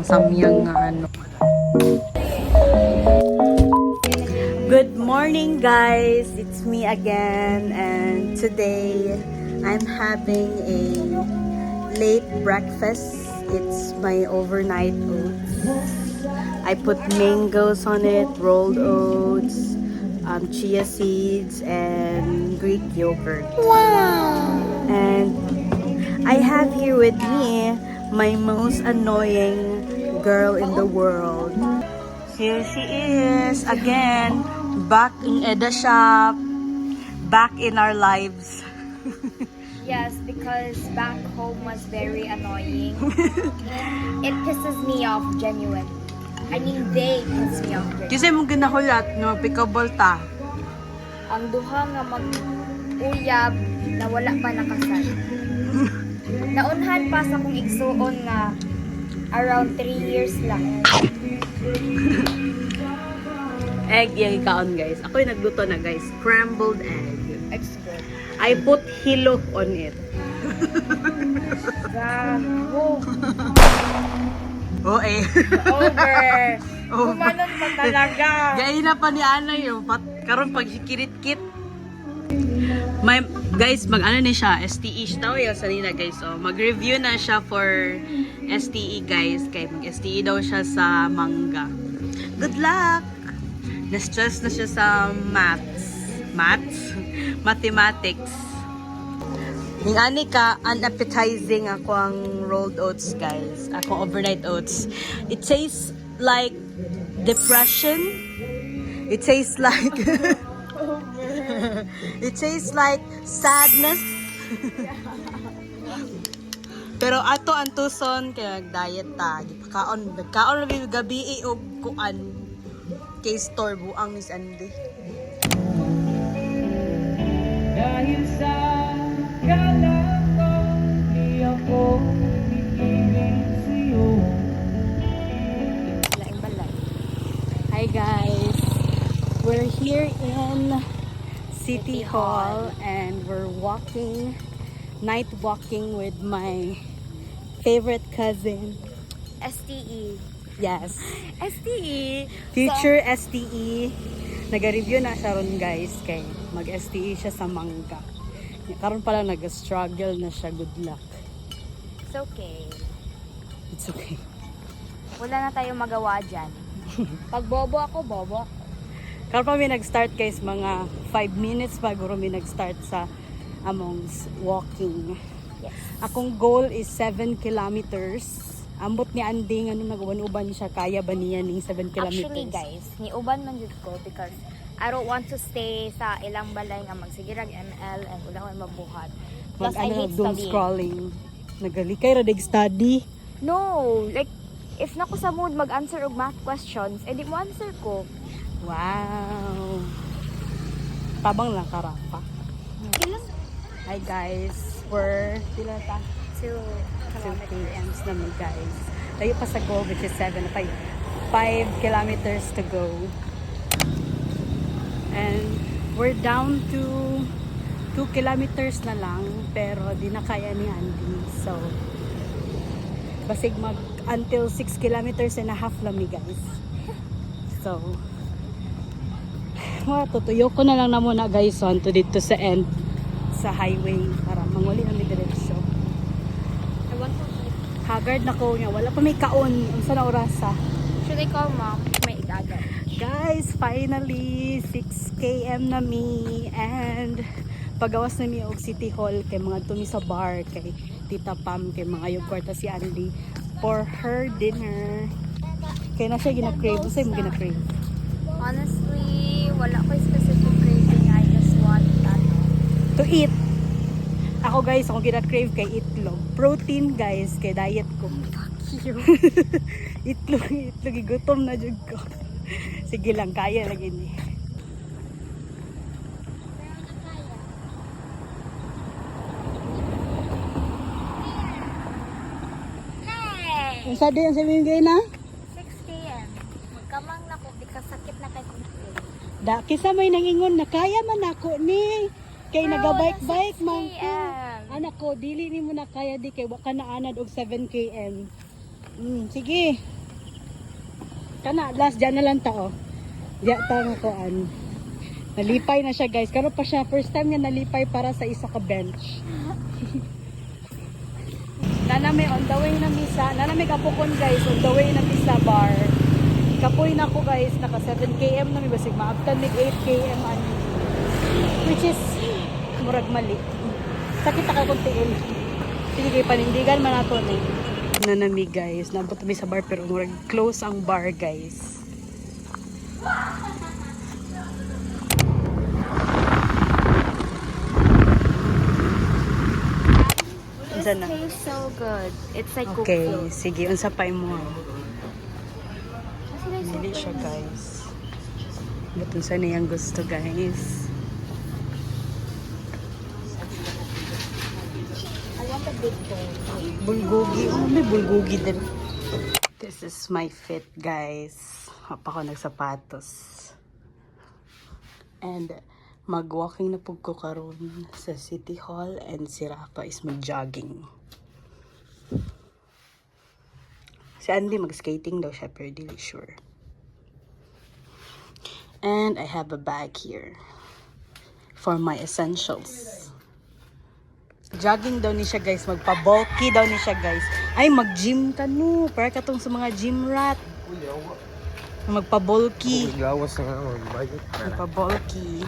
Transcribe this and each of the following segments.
Samyang nga ano. Good morning guys! It's me again and today I'm having a late breakfast. It's my overnight oats. I put mangoes on it, rolled oats, chia seeds, and Greek yogurt. Wow! And I have here with me my most annoying girl in the world. Here she is again, back in Eda shop, back in our lives. Yes, because back home was very annoying. It pisses me off genuinely. I mean, they piss me off genuinely. Kasi mong ginahulat, no, pickleball ta. Ang duha nga mag-uyab na wala pa nakasal. Naunhan pa sa kong igsuon nga around 3 years lang. Egg yung ikaon guys. Ako yung nagluto na guys. Scrambled egg. It's good. I put hilo on it. Gago. Oh eh. Over. Oh, Kumanon pa talaga. Gaya na pa ni Ana yung karon pag kirit-kit. May guys, mag-ano ni siya, STE siya tao yung sanina guys. So, mag-review na siya for STE guys. Kaya mag-STE daw siya sa manga. Good luck! Na-stress na siya sa mathematics. Yung ani ka, unappetizing ako ang rolled oats guys. Ako overnight oats. It tastes like depression. It tastes like it tastes like sadness. Pero ato ang tuson kaya nag-diet ta. Nagkaon na gabi og kuan kay store buang Miss Andy. Dahil sa galang di ako iibig sa'yo. Laing-balay. Hi guys! We're here in City Hall and we're night walking with my favorite cousin. STE. Yes. STE. Future STE. Nag-review na siya ron guys kay mag-STE siya sa mangga. Karon pala nag-struggle na siya. Good luck. It's okay. It's okay. Wala na tayong magawa dyan. Pag bobo ako, bobo ako. Karon pa may nag-start guys, mga 5 minutes bago may nag-start sa among walking. Yes. Akong goal is 7 kilometers. Ambot ni Andy nga nung nag-uban siya, kaya ba niya ning 7 kilometers? Actually guys, niuban man jud ko because I don't want to stay sa ilang balay nga magsigirag ML and wala ko mabuhat. Plus I hate doom studying. scrolling. Nagalikay ra dig study. No, like if nako sa mood mag-answer og math questions, edi mo answer ko. Wow. Tabang lang karapa. Ilang? Hi guys, we're 2 2 kms naman guys. Tayo pa sa goal which is 5 kilometers to go. And we're down to 2 kilometers na lang pero di na kaya ni Andy. So basig mag until 6 kilometers and a half lang guys. So tutuyo ko na lang na muna guys onto dito sa end sa highway para manguli kami diretso. I want to eat. Haggard na ko nga, wala pa may kaon. Unsa na orasa? Should I call mom? May igaga. Guys, finally 6 km na mi and pagawas na mi og City Hall kay mga tumi sa bar kay Tita Pam kay mga yogurt si Andy for her dinner. Kay na siya gina-crave. Unsa mo gina-crave? Honestly, wala ko specific craving. I just want that. To eat. Ako guys, ako gina-crave kay itlog. Protein guys, kay diet ko. Fuck you. itlog, gutom na jud ko. Sige lang, kaya lagi ni. Hey! Unsa di ang sabihin gay na? 6 p.m. Magkamang na ko, di ka sakit na kay kumpul. Da kisa may nangingon na kaya man ako ni. Kay nagabike-bike man ko. 6 km. Anak ko, dili ni mo na kaya di kay wa ka na anad og 7 km. Sige. Kana last dyan na lang ta oh. Diya ta nga koan. Nalipay na siya guys. Karon pa siya first time niya nalipay para sa isa ka bench. Nanami on the way na misa. Nanami kapukon guys on the way na misa bar. Kapoy na ko guys naka 7 km na mi basig maabtan mig 8 km ani. Which is murag mali. Sakit ka kung tiil. Sige kay panindigan man nato ni. Nanami guys, nabot mi sa bar pero murag close ang bar guys. This tastes so good. It's like cooked Okay, food. sige, unsa pa mo? Kasi like Dili siya super nice. guys. Butun sa niyang gusto guys. I want a big bowl. Bulgogi. Oh, may bulgogi din. This is my fit, guys. Hapa ko nagsapatos. And mag-walking na pug ko karon sa City Hall and si Rafa is mag-jogging. Si Andy mag-skating daw siya pero dili sure. And I have a bag here for my essentials. Jogging daw ni siya guys, magpa-bulky daw ni siya guys. Ay, mag-gym ka no, para ka tong sa mga gym rat. Magpa-bulky. Gawas na nga, magbayot. Magpa-bulky.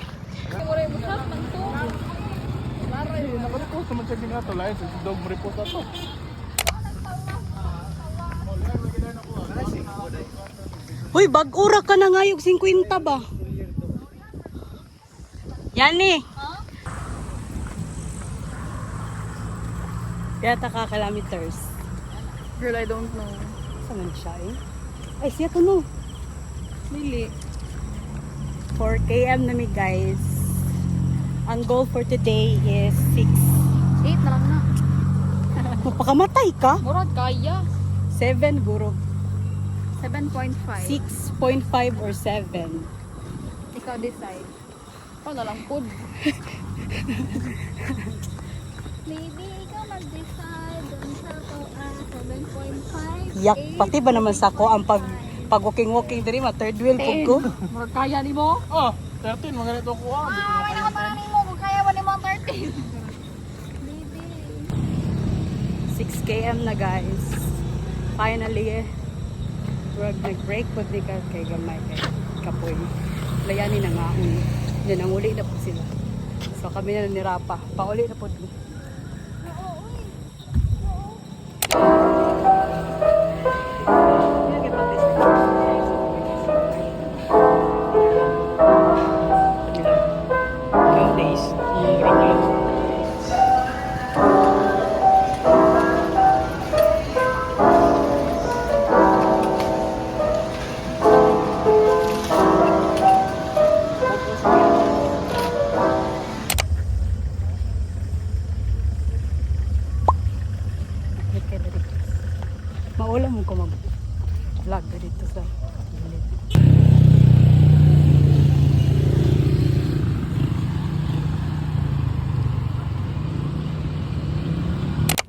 Nakarepos naman siya ginato, lahat sa dog repos na to. Uy, bag-ura ka na ngayog 50 ba? Yan eh. Yata ka kilometers. Girl, I don't know. Saan man siya eh? Ay, siya to no. Really? 4 km na mi guys. Ang goal for today is 6. 8 na lang na. Mapakamatay ka? Murad, kaya. 7 guro. 7.5. 6.5 or 7. Ikaw decide. Ikaw na lang food. Maybe ikaw mag-decide dun sa ko 7.5. Yak, pati ba naman sa ko ang pag walking diri ma third wheel pug ko. Murag kaya ni mo? Oh, 13, mga ganito ko ah. Ay, nakataran ni mo kung kaya mo ni mo 13. Baby. 6 km na guys. Finally, nag-break po di ka kay gamay kay kapoy. Layani na nga uli. Yan ang uli na po sila. So kami na ni Rapa. Pauli na po. Maulam mo ko mag-vlog dito sa gilid.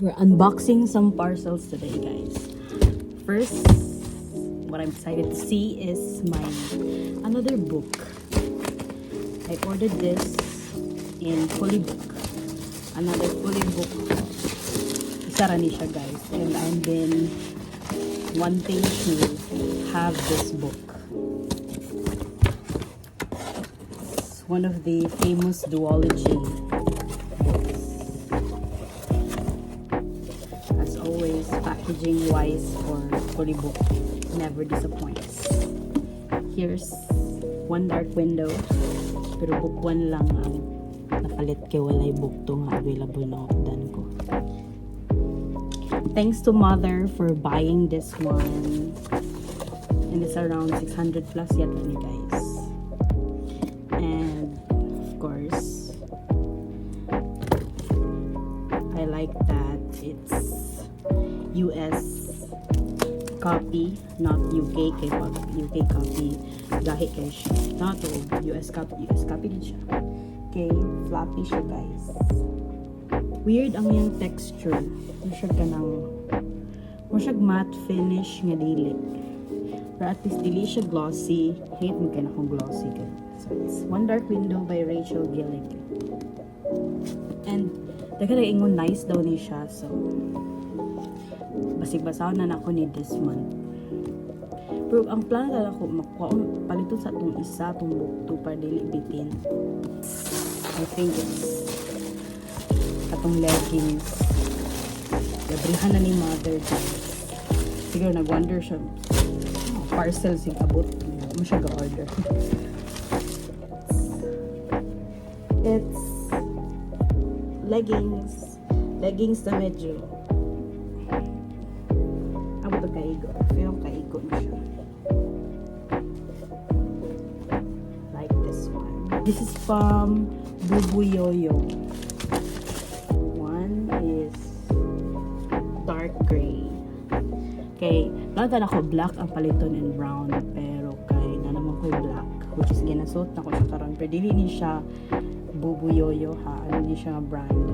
We're unboxing some parcels today, guys. First, what I'm excited to see is my another book. I ordered this in Fully Book. Another Fully Book. Isa ra ni siya, guys. And I've been wanting to have this book. It's one of the famous duology books. As always, packaging wise for Fully Book never disappoints. Here's One Dark Window, pero book 1 lang ang napalit kay walay book 2 nga available na opdan ko. Thanks to Mother for buying this one. And it's around 600 plus yet ni guys. And of course, I like that it's US copy, not UK UK copy. Gahi kay siya. Not US copy din siya. Okay, floppy siya guys. Weird ang yung texture. Siya ka ng matte finish nga dili. Pero at least dili siya glossy. Hate mo ka na kung glossy ka. So it's One Dark Window by Rachel Gillig. And daga na ingon nice daw ni siya. So basig-basaw na ako ni this month. Pero ang plano na ako makuha palito sa itong isa itong bukto para dili bitin. I think it's atong leggings. Gabrihan na ni mother guys. Siguro nag-wonder siya. Parcel sing abot. Mo siya ga-order. It's leggings. Leggings na medyo abot ang kaigo. Pero kaigo na siya. Like this one. This is from Bubuyoyo. One is dark gray. Okay, nakita na ko black ang paliton and brown, pero kay na naman ko black, which is ginasot na ko siya karon. Pero dili ni siya Bubuyoyo ha, ano ni siya brand.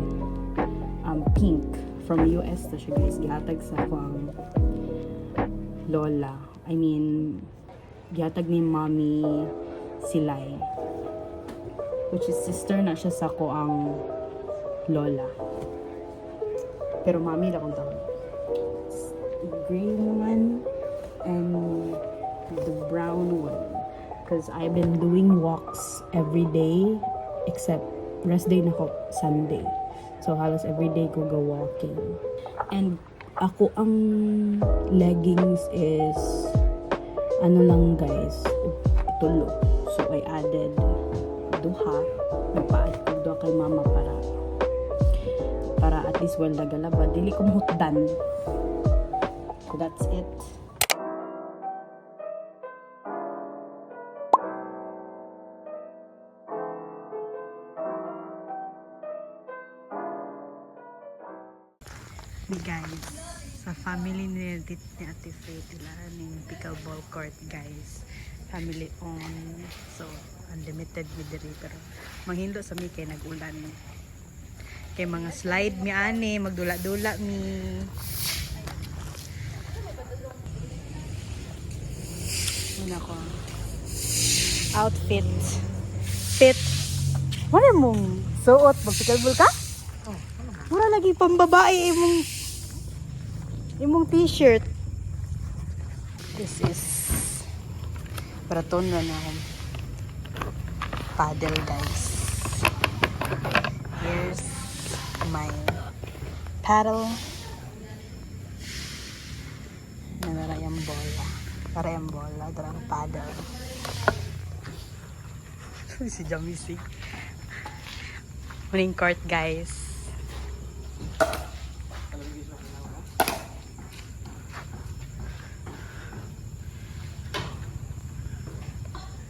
Pink from US to siya guys. Gihatag sa ko ang lola. I mean, gihatag ni mommy Silay, which is sister na siya sa ko ang lola. Pero mami lang kung tawag. Grey one and the brown one, because I've been doing walks every day except rest day na ko Sunday, so halos every day ko go walking. And ako ang leggings is ano lang guys, tulo. So I added duha, nagpa-add ko duha kay mama para at least well nagalaba dili ko mahutdan. So that's it. Guys, sa family ni Ate Faith, ilahan ng pickleball court guys. Family owned. So, unlimited with the pero manghindo sa mi kay nag-ulan. Kay mga slide mi ani, magdula-dula mi. Ako. Outfit. Fit. Wala mong suot. Magpickleball ka? Mura lagi pambabae imong t-shirt. This is paraton na akong paddle guys. Here's my paddle. Nanarayang bola. Parang bola, darang paddle. Si Jamisi. Morning court guys.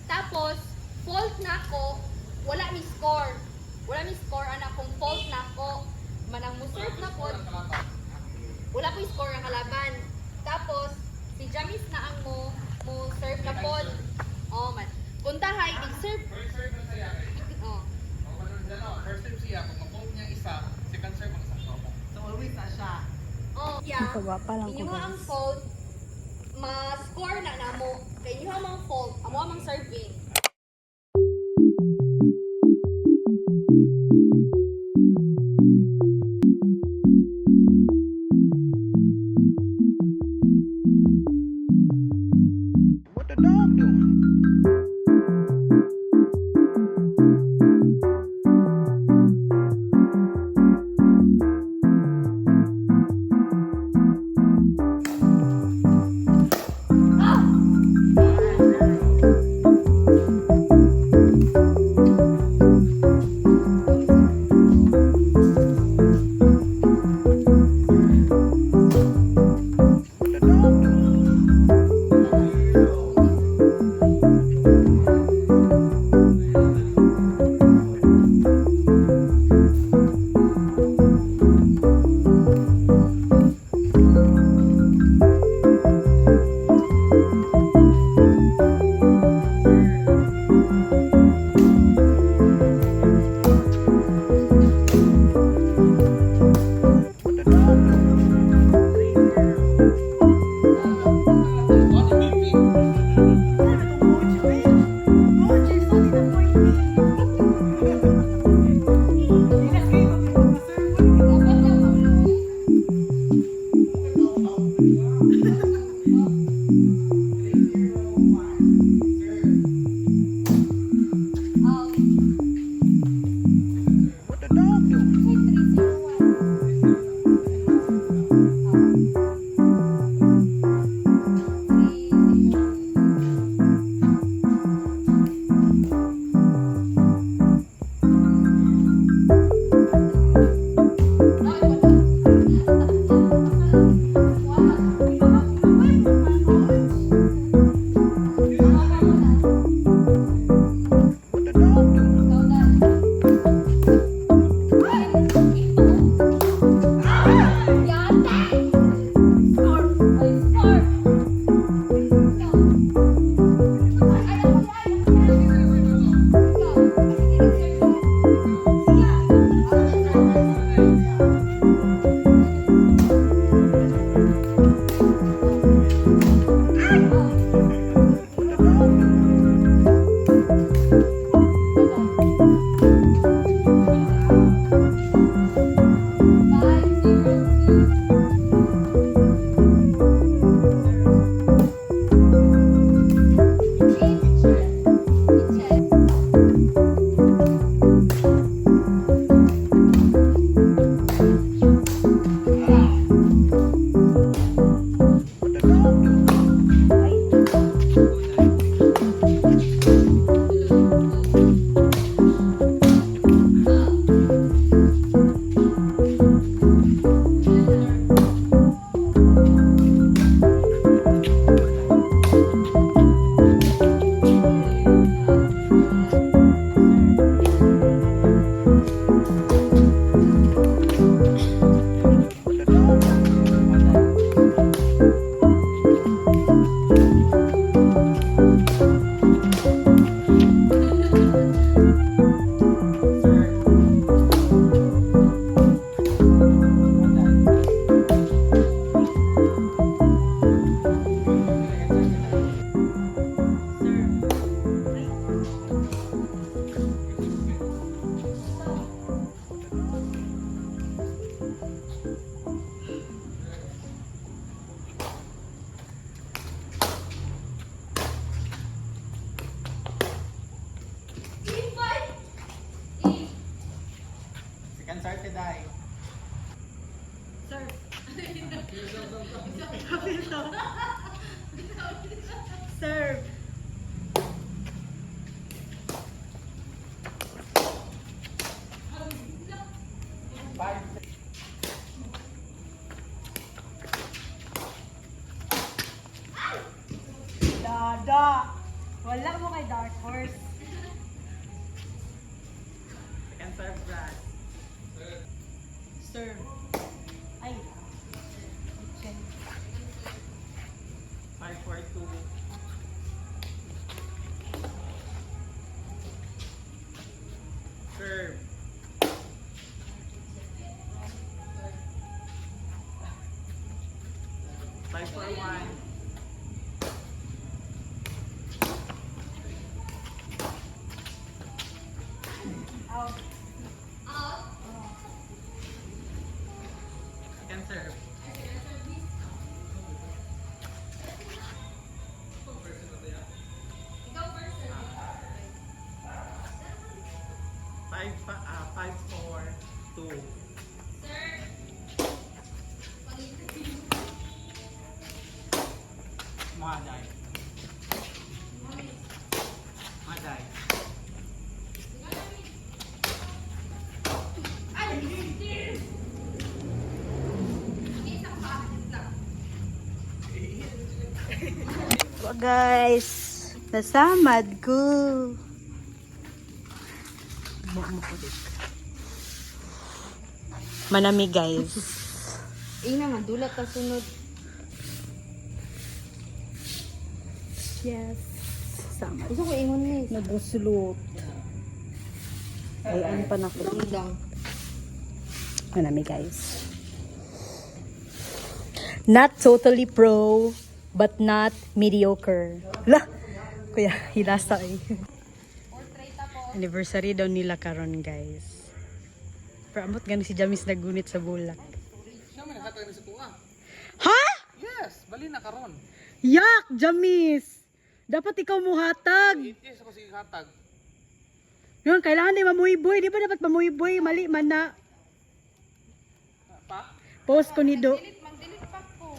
Tapos, fault na ako, wala ni score. Wala ni score, anak kong fault na ako. Manang musurf na po. Wala ko score ang kalaban. Tapos, si Jamis na ang mo serve na po. Oh man. Punta hay, dig-serve. First serve na siya. Oh. First serve siya. Kung mag-hold niya isa, second serve ang isang tropa. So always na siya. Oh, yeah. Pagwapa lang ko Inyo ang guys. fault, ma-score na mo. Kaya inyo ang fault, amo ang serving. What the dog doing? Second serve kay Day. Serve. Five. Dada. Wala mo kay Dark Horse. Second serve, Brad. Serve. Ay. 5-4-2. Serve. Five for one. Out. Second serve. Five, 4-2. Maday. Maday. So guys, nasamad ko. Manami guys. Ina nga, dulat ka sunod. Yes. Samad. Gusto ko ingon ni. Nagusulot. Ay, ano pa na ko. Lang. Manami guys. Not totally pro, but not mediocre. La! Kuya, hilasa eh. Portrait ako. Anniversary daw nila karon guys. Pero amot gani si Jamis nagunit sa bulak. Siya may nakatay na sa tuwa. Ha? Yes, bali na karon. Yak, Jamis! Dapat ikaw mo hatag. 8 years ako sige hatag. Yun, kailangan di mamuyboy. Di ba dapat mamuyboy? Mali man na. Pa? Post ko ni Do. Mag-delete pa ko.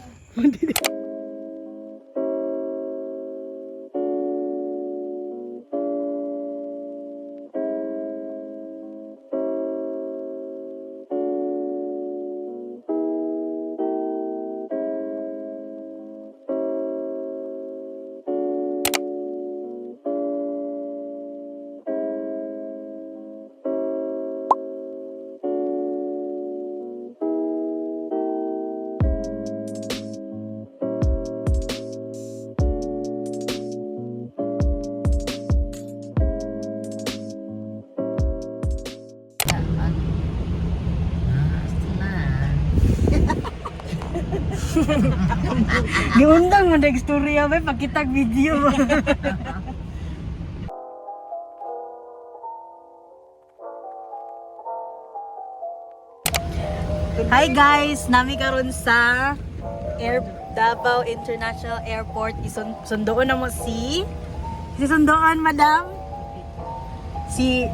Giundang mo nag-storya ba pagkitag video mo. Hi guys, nami karon sa Davao International Airport. Sundoon na mo si sundoan madam.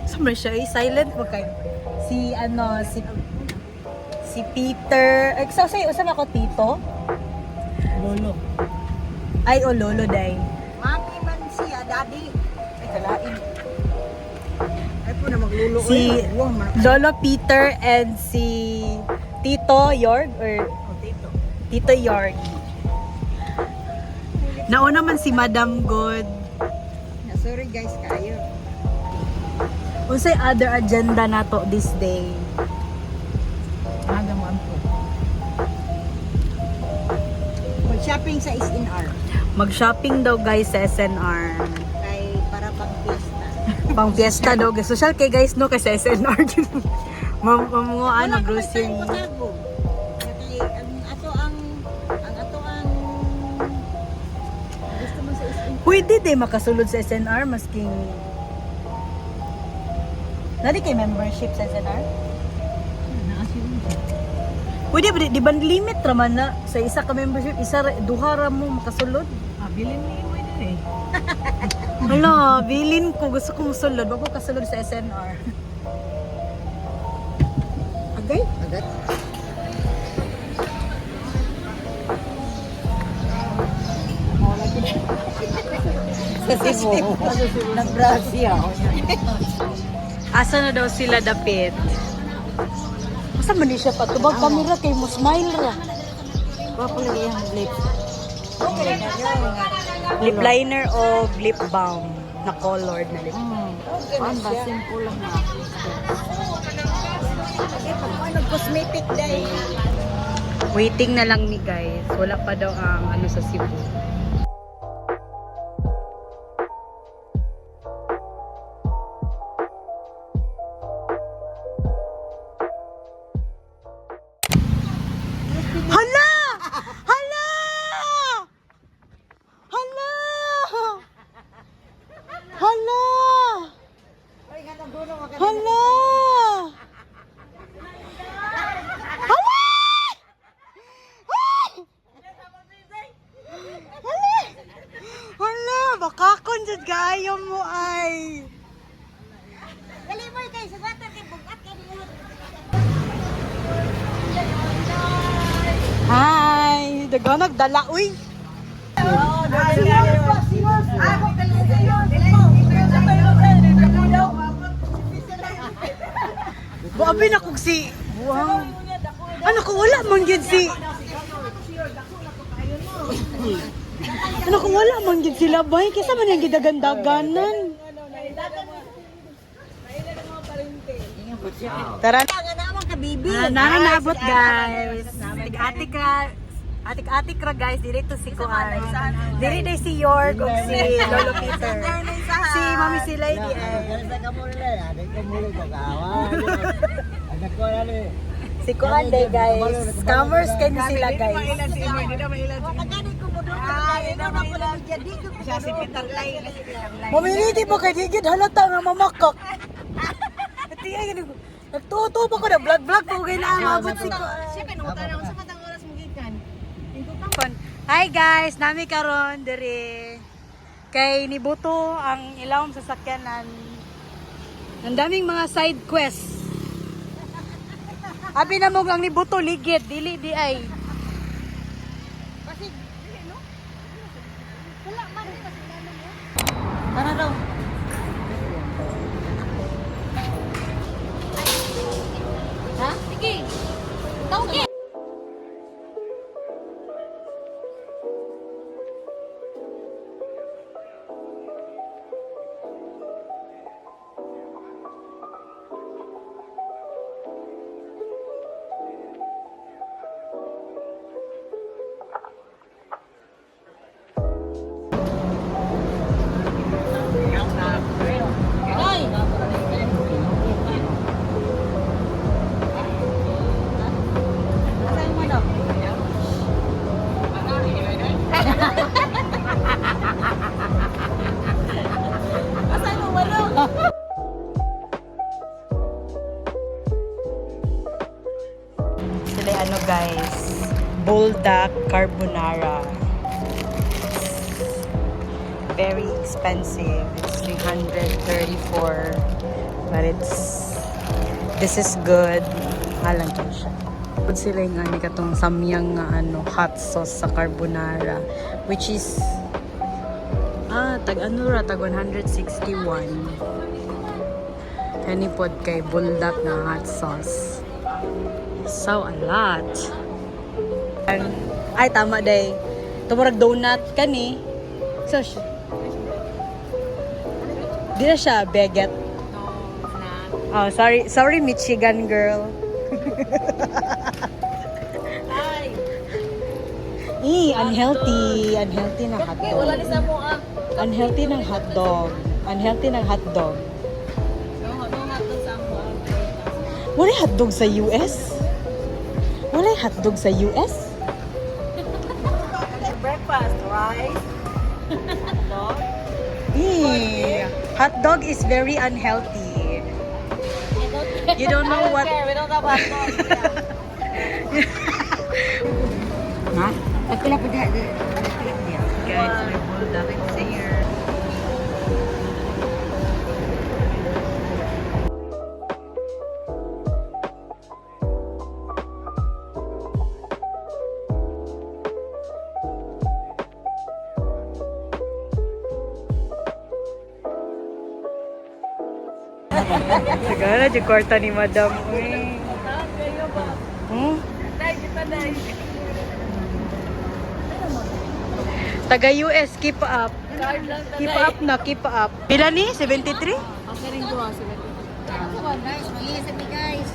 Summer siya, silent mo kayo. Si Peter. Usap ako tito. Lolo. Ay, lolo day. Mami man siya, daddy. Ay, kalain. Ay po na maglulo. Si Lolo Peter and si Tito Yorg or Tito Yorg. Nauna man si Madam God. Sorry guys, kayo. Unsay other agenda nato this day? Aga mo po. Mag-shopping sa SNR. Mag-shopping daw guys sa SNR. Kay para pang fiesta. Pang fiesta daw. Social kay guys no kay sa SNR. Ano grocery. Kay ang ato ang gusto mo sa SNR. Pwede din makasulod sa SNR masking Nadi kay membership sa SNR? Pwede ba di ba limit raman na sa isa ka membership, duha ra mo makasulod? Bilin ni mo din eh. Hala, bilin ko gusto kong sulod, wag ko kasulod sa SNR. Agay? Agad. Kasi mo, nag-Brazil. Asa na daw sila dapit? Asa man ni siya patubag camera kay mo smile ra. Wapo lang yung lips. Okay na yun. Lip liner o lip balm na colored na lip. Okay na siya. Simple lang na. Nag-cosmetic day. Waiting na lang ni guys. Wala pa daw ang ano sa Cebu. Hala! Hala! Hala! Hala! Hala! Hala! Baka kon jud kaayo mo ay. Dali mo kay sa water kay bugat ka niya. Hi! Daga nagdala, uy! Buabi na kong si... Wow! Ano ko wala man yun si... Ano ko wala man yun sila bay? Kesa man yung gidagan-daganan. Tara na! Nga naman ka bibi. Nananabot guys. Atik-atik ra guys, dirito si Kuan. Diri day si York ug si Lolo Peter. Si Mami si Lady ay. Si Kuan day guys. Scammers kay sila guys. Mamiliti mo kay digid halata nga mamakak. Ati ay ganun. Nagtuto pa ko na vlog ko kay naabot si Kuan. Hi guys, nami karon diri kay nibuto ang ilawom sa sakyanan. Ang daming mga side quest. Abi na mo lang ni buto ligid, dili di ay. Kasi, no? Wala man kasi ano mo. Tara daw. Ha? Sige. Tawag. Asan yung manok? Asan yung manok? Sila ano guys, buldak carbonara. Very expensive. It's 334. But this is good. Halang ko siya. Pud sila yung ani katong samyang nga ano hot sauce sa carbonara, which is tag ano ra, tag 161. Kani pod kay buldak nga hot sauce. So a lot. Ay tama day. Tumurag donut kani. So di na siya baguette. Oh, sorry Michigan girl. Unhealthy na hotdog. Wala ni sa mo ah. Unhealthy ng hotdog. Unhealthy ng hotdog. No, hotdog sa mo. Wala hotdog sa US? Wala hotdog sa US? Breakfast, rice. Dog. Hotdog is very unhealthy. You don't know what... We don't have hotdog. Ha? Ako lang po diha. Guys, may bulldog here. Sigara, di kwarta ni Madam. Hmm? Taga US, keep up. Keep up na, keep up. Pila ni? 73? Okay rin ko sila. Guys, mag-iisip ni guys.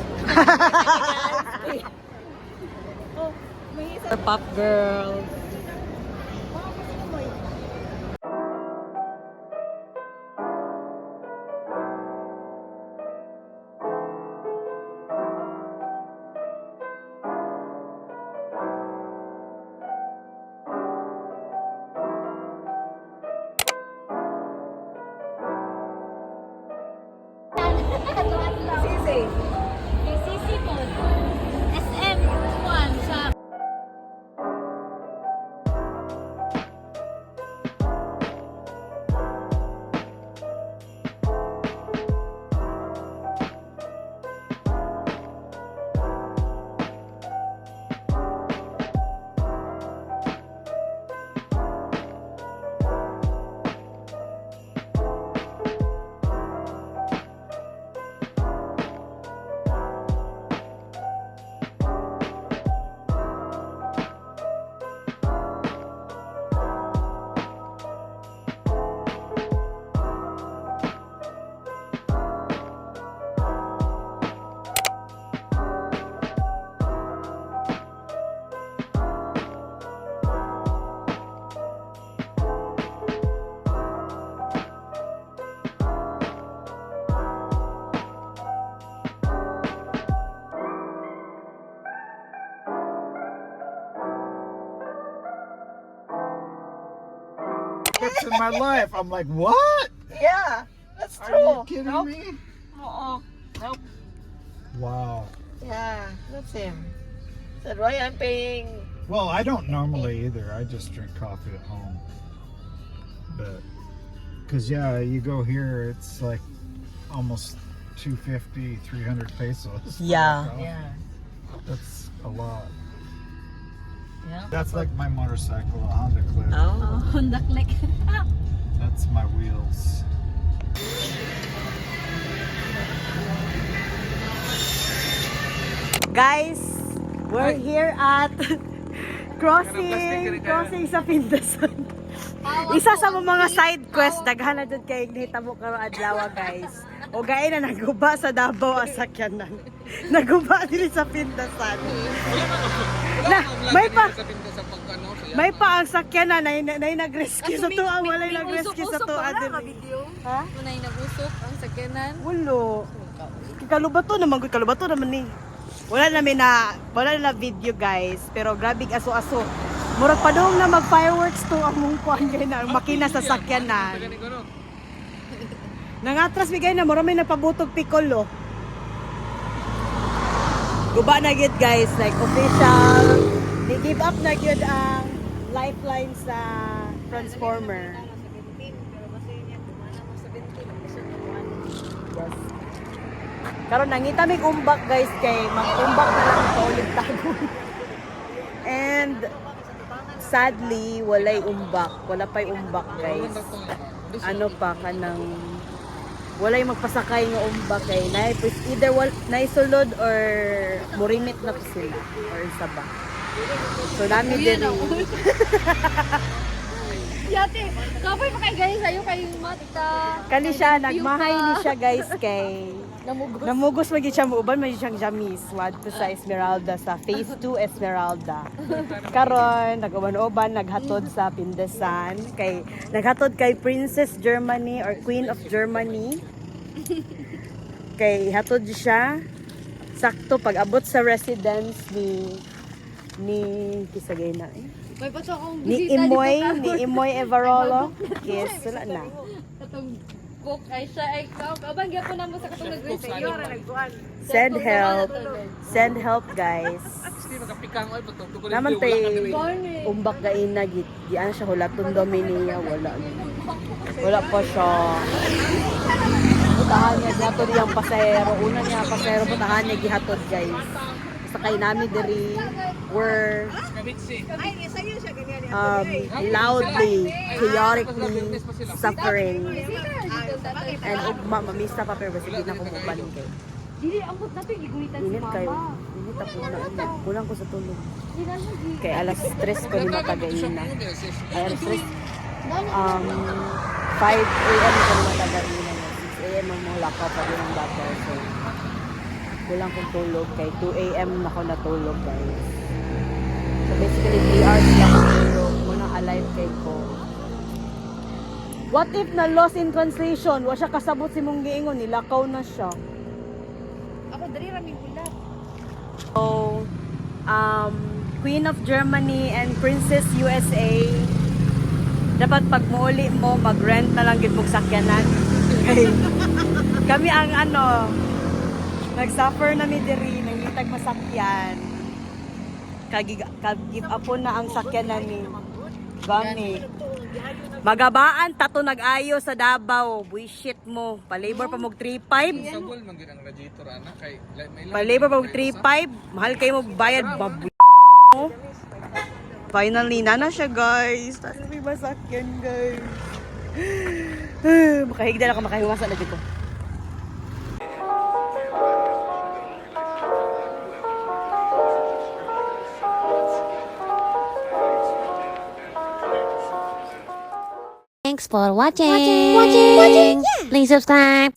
The pop girls. Sisi. Sisi po. SM1 sa That's in my life. I'm like, what? Yeah, that's Are true. you kidding Nope. me? Oo. Nope. Wow. Yeah, that's him. Said, Roy, I'm paying. Well, I don't normally either. I just drink coffee at home. But, because, yeah, you go here, it's like almost 250, 300 pesos. for Yeah. coffee. Yeah. a lot. Yeah. That's like my motorcycle, a Honda Click. Oh. Honda Click. That's my wheels. Guys, we're here at crossing sa Pindasan. Isa sa mga side quest daghan na jud kay nahitabo karon adlaw guys. O gay na naguba sa Davao asakyanan. Naguba dili sa Pindasan. Na, may pa ang sakyanan na nag-rescue sa tuwa, walay nag-rescue sa tuwa din. Ha? Tunay nag-usok ang sakyanan. Ulo. Kalubato naman ni. Wala na video guys, pero grabe aso-aso. Murag pa doon na mag-fireworks to among kuan kay na makina sa sakyanan. Nangatras bigay na murag may napabutog piccolo. Guba na gyud guys, like official. Ni-give up na gyud ang lifeline sa transformer. Yes. Karon nangita mig umbak guys kay mag-umbak na lang sa ulit tagon. And sadly walay umbak, wala pay umbak guys. Ano pa kanang walay magpasakay nga umbak kay either naisulod or murimit na to sila or isa ba. So nami din. Yate, kapay pa kay guys, ayo kay mata. Kani siya nagmahay ni siya guys kay namugos magid siya muuban magid siyang jamis wadto sa Esmeralda sa phase 2 Esmeralda. Karon nag-uban-uban naghatod sa Pindasan kay naghatod kay Princess Germany or Queen of Germany. Kay hatod siya sakto pag abot sa residence ni kisagay na May pa akong ni Imoy Everolo. Yes, wala na. Katong cook ay siya ay kabang gyapon namo sa katong nag-research. Send help guys. Naman tay umbak gaina gid dian siya hulaton Dominia wala pa siya. Butahan niya dato diyang pasahero. Una niya pasahero butahan niya gihatod guys. Sakay namin diri were loudly, chaotically suffering. And ugma, mamista pa pero sige na kung uban kay. Dili ambot nato gigulitan si Init kayo. mama. Init ako na. Kulang ko sa tulog. Kay alas 3 ko ni matagaina. Ay alas 3. 5 AM ko ni matagaina. 6 AM ang mga lakaw pa din ang bata. So, kulang kong tulog. Kay 2 AM na ako natulog guys. So basically 3 hours lang pero muna alive kay ko. What if na lost in translation? Wa siya kasabot si mong giingon, nilakaw na siya. Ako diri ra mi ulat. So, Queen of Germany and Princess USA, dapat pag muuli mo, mag-rent na lang gid mong sakyanan. Kami ang nag-suffer na mi diri, nangitag masakyan. Kag-give upon na ang sakyanan ni Gani. Magabaan tato nag-ayo sa Davao. Bullshit mo. Pa-labor pa mog 3.5. Sabol man gyud ang radiator ana kay may Pa-labor pa mog 3.5. Mahal kayo magbayad. Mo. Finally, na siya guys. Tapos may masakyan guys. Makahigda na ka makahiwasa na dito. Thanks for watching. Please subscribe.